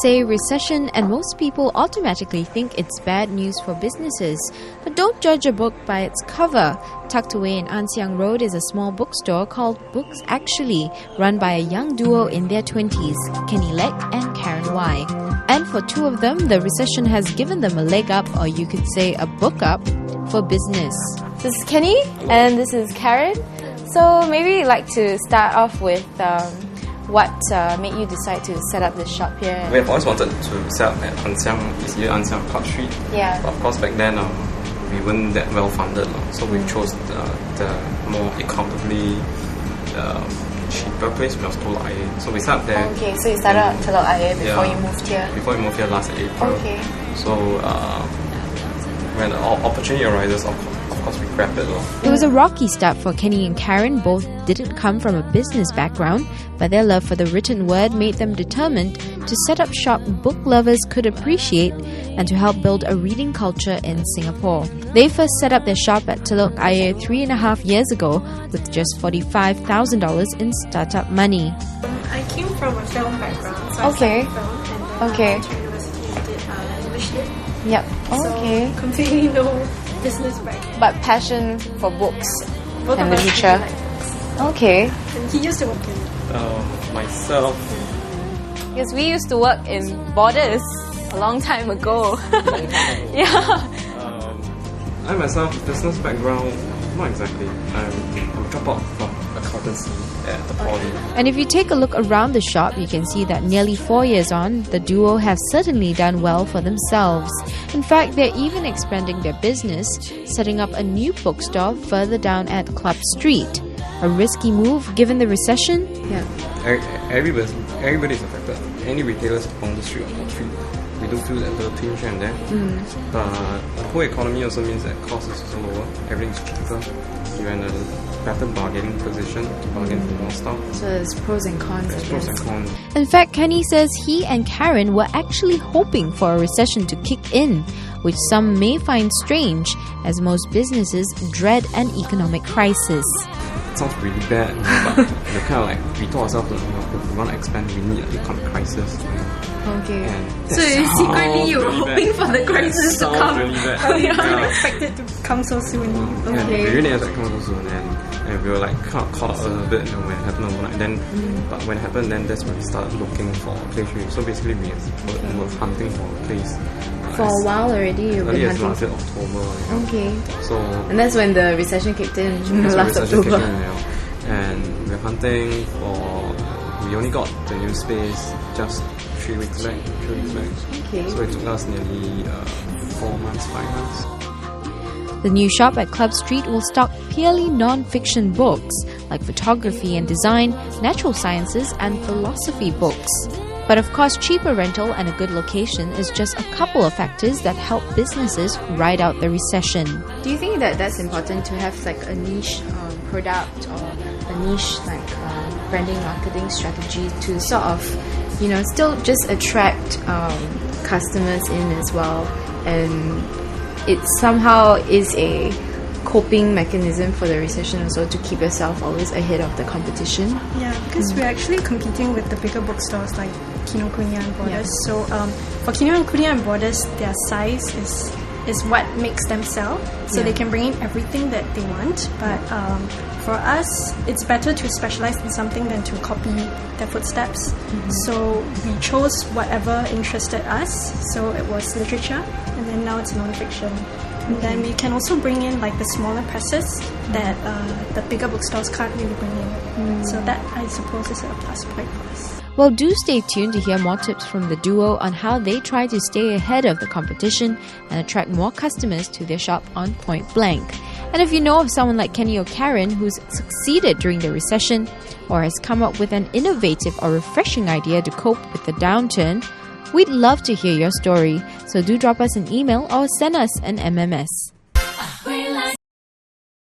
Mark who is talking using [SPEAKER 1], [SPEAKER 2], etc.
[SPEAKER 1] say recession, and most people automatically think it's bad news for businesses. But don't judge a book by its cover. Tucked away in Ann Siang Road is a small bookstore called Books Actually, run by a young duo in their 20s, Leck and Karen Wai. And for two of them, the recession has given them a leg up, or you could say a book up, for business.
[SPEAKER 2] This is Kenny and this is Karen. So maybe you'd like to start off with what made you decide to set up this shop here?
[SPEAKER 3] We have always wanted to sell at Ann Siang Club Street.
[SPEAKER 2] Yeah.
[SPEAKER 3] But of course back then we weren't that well funded, so we chose the more economically cheaper place, which was Telok Ayer. So we started there.
[SPEAKER 2] Okay, so you started at Telok Ayer before you moved here?
[SPEAKER 3] Before we moved here last April.
[SPEAKER 2] Okay.
[SPEAKER 3] So when the opportunity arises, of course we grab it.
[SPEAKER 1] It was a rocky start for Kenny and Karen. Both didn't come from a business background, but their love for the written word made them determined to set up shop book lovers could appreciate and to help build a reading culture in Singapore. They first set up their shop at Telok Ayer 3.5 years ago with just $45,000 in startup money.
[SPEAKER 4] I came from a film background, so
[SPEAKER 2] Okay.
[SPEAKER 4] I studied film and then I went to university and did English Lit.
[SPEAKER 2] Yep.
[SPEAKER 4] So
[SPEAKER 2] Okay.
[SPEAKER 4] completely no business background.
[SPEAKER 2] But passion for books
[SPEAKER 4] Both
[SPEAKER 2] and
[SPEAKER 4] of us
[SPEAKER 2] literature.
[SPEAKER 4] really like books.
[SPEAKER 2] Okay.
[SPEAKER 4] And he used to work in
[SPEAKER 3] Myself,
[SPEAKER 2] Because we used to work in Borders a long time ago. Yeah.
[SPEAKER 3] I myself, business background, not exactly. I'm dropped out from accountancy at the poly.
[SPEAKER 1] And if you take a look around the shop, you can see that nearly 4 years on, the duo have certainly done well for themselves. In fact, they're even expanding their business, setting up a new bookstore further down at Club Street. A risky move given the recession?
[SPEAKER 2] Yeah.
[SPEAKER 3] Everybody's affected. Any retailers on the street or on the street, we do feel that little pinch here and there. But the whole economy also means that cost is also lower. Everything's cheaper. You're in a better bargaining position to bargain for more stuff.
[SPEAKER 2] So there's pros and cons.
[SPEAKER 3] There's pros and cons.
[SPEAKER 1] In fact, Kenny says he and Karen were actually hoping for a recession to kick in, which some may find strange, as most businesses dread an economic crisis.
[SPEAKER 3] It sounds really bad, but we're kind of like, we told ourselves that if we want to expand, we need an economic crisis.
[SPEAKER 2] Okay.
[SPEAKER 3] And
[SPEAKER 4] So secretly you were
[SPEAKER 3] really
[SPEAKER 4] hoping for the crisis to
[SPEAKER 3] sounds
[SPEAKER 4] come.
[SPEAKER 3] really bad.
[SPEAKER 4] But you didn't
[SPEAKER 3] Yeah.
[SPEAKER 4] expect it to come so soon.
[SPEAKER 3] And we really had that come so soon, and we were like kind of caught up a little bit when it happened overnight. Then, but when it happened, then that's when we started looking for a place. So basically, we were hunting for a place.
[SPEAKER 2] For a while already, you've
[SPEAKER 3] Early
[SPEAKER 2] been
[SPEAKER 3] as last
[SPEAKER 2] hunting.
[SPEAKER 3] year, October.
[SPEAKER 2] Okay.
[SPEAKER 3] So
[SPEAKER 2] And that's when the recession kicked in,
[SPEAKER 3] that's when
[SPEAKER 2] last
[SPEAKER 3] recession kicked
[SPEAKER 2] October.
[SPEAKER 3] in, and we were hunting for. We only got the new space just 3 weeks back.
[SPEAKER 2] Okay.
[SPEAKER 3] So it took us nearly 4 months, 5 months.
[SPEAKER 1] The new shop at Club Street will stock purely non-fiction books like photography and design, natural sciences and philosophy books. But of course, cheaper rental and a good location is just a couple of factors that help businesses ride out the recession.
[SPEAKER 2] Do you think that that's important to have like a niche product or a niche like branding marketing strategy to sort of, still just attract customers in as well, and it somehow is a coping mechanism for the recession also to keep yourself always ahead of the competition?
[SPEAKER 4] Yeah, because we're actually competing with the bigger bookstores like Kinokuniya and Borders.
[SPEAKER 2] Yeah.
[SPEAKER 4] So for Kinokuniya and Borders, their size is what makes them sell. So they can bring in everything that they want. But for us, it's better to specialize in something than to copy their footsteps. So we chose whatever interested us. So it was literature, and then now it's non-fiction. And then we can also bring in like the smaller presses that the bigger bookstores can't really bring in. So that, I suppose, is a plus point for us.
[SPEAKER 1] Well, do stay tuned to hear more tips from the duo on how they try to stay ahead of the competition and attract more customers to their shop on Point Blank. And if you know of someone like Kenny or Karen who's succeeded during the recession or has come up with an innovative or refreshing idea to cope with the downturn, we'd love to hear your story. So do drop us an email or send us an MMS.